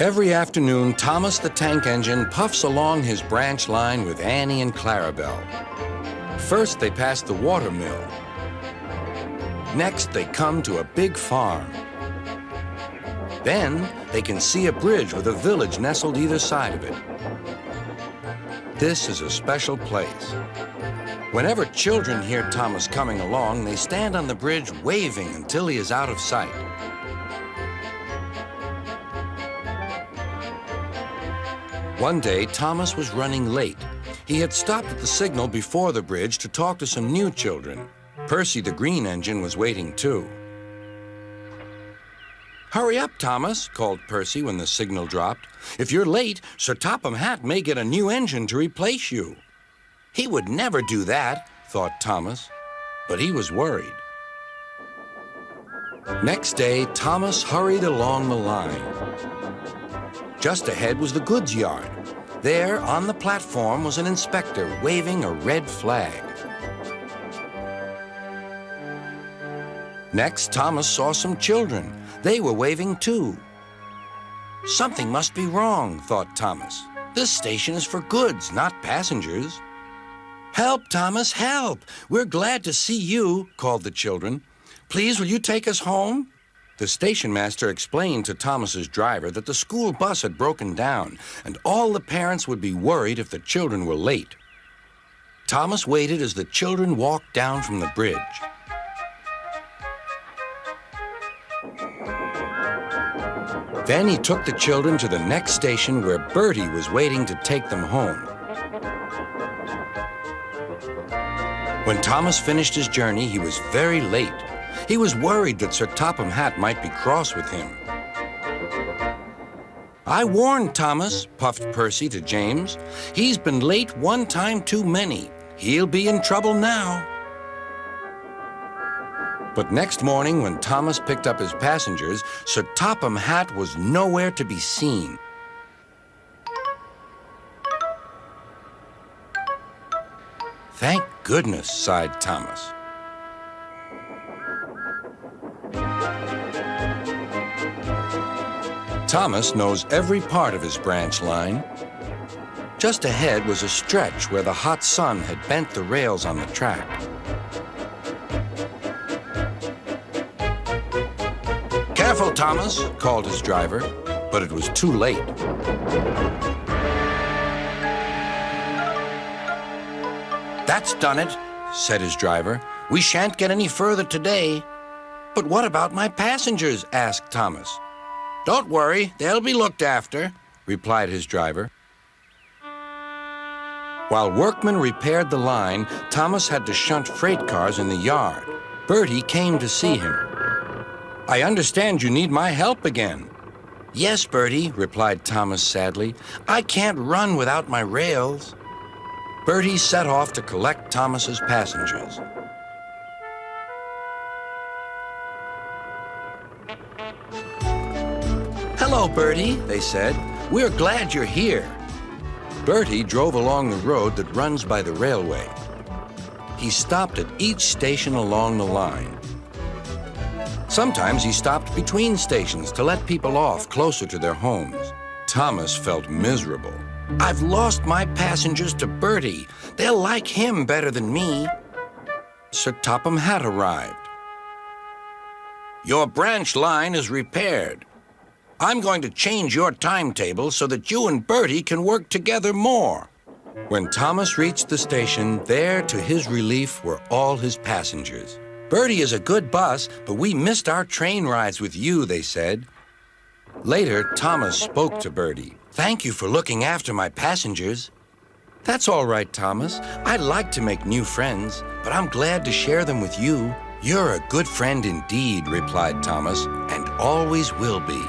Every afternoon, Thomas the Tank Engine puffs along his branch line with Annie and Clarabelle. First, they pass the water mill. Next, they come to a big farm. Then, they can see a bridge with a village nestled either side of it. This is a special place. Whenever children hear Thomas coming along, they stand on the bridge waving until he is out of sight. One day, Thomas was running late. He had stopped at the signal before the bridge to talk to some new children. Percy the Green Engine was waiting too. "Hurry up, Thomas," called Percy when the signal dropped. "If you're late, Sir Topham Hatt may get a new engine to replace you." He would never do that, thought Thomas, but he was worried. Next day, Thomas hurried along the line. Just ahead was the goods yard. There, on the platform, was an inspector waving a red flag. Next, Thomas saw some children. They were waving too. Something must be wrong, thought Thomas. This station is for goods, not passengers. "Help, Thomas, help! We're glad to see you," called the children. "Please, will you take us home?" The station master explained to Thomas's driver that the school bus had broken down, and all the parents would be worried if the children were late. Thomas waited as the children walked down from the bridge. Then he took the children to the next station where Bertie was waiting to take them home. When Thomas finished his journey, he was very late. He was worried that Sir Topham Hatt might be cross with him. "I warned Thomas," puffed Percy to James. "He's been late one time too many. He'll be in trouble now." But next morning, when Thomas picked up his passengers, Sir Topham Hatt was nowhere to be seen. "Thank goodness," sighed Thomas. Thomas knows every part of his branch line. Just ahead was a stretch where the hot sun had bent the rails on the track. "Careful, Thomas," called his driver, but it was too late. "That's done it," said his driver. "We shan't get any further today." "But what about my passengers?" asked Thomas. "Don't worry, they'll be looked after," replied his driver. While workmen repaired the line, Thomas had to shunt freight cars in the yard. Bertie came to see him. "I understand you need my help again." "Yes, Bertie," replied Thomas sadly. "I can't run without my rails." Bertie set off to collect Thomas's passengers. "Hello, Bertie," they said. "We're glad you're here." Bertie drove along the road that runs by the railway. He stopped at each station along the line. Sometimes he stopped between stations to let people off closer to their homes. Thomas felt miserable. "I've lost my passengers to Bertie. They'll like him better than me." Sir Topham Hatt arrived. "Your branch line is repaired. I'm going to change your timetable so that you and Bertie can work together more." When Thomas reached the station, there, to his relief, were all his passengers. "Bertie is a good bus, but we missed our train rides with you," they said. Later, Thomas spoke to Bertie. "Thank you for looking after my passengers." "That's all right, Thomas. I like to make new friends, but I'm glad to share them with you." "You're a good friend indeed," replied Thomas, "and always will be."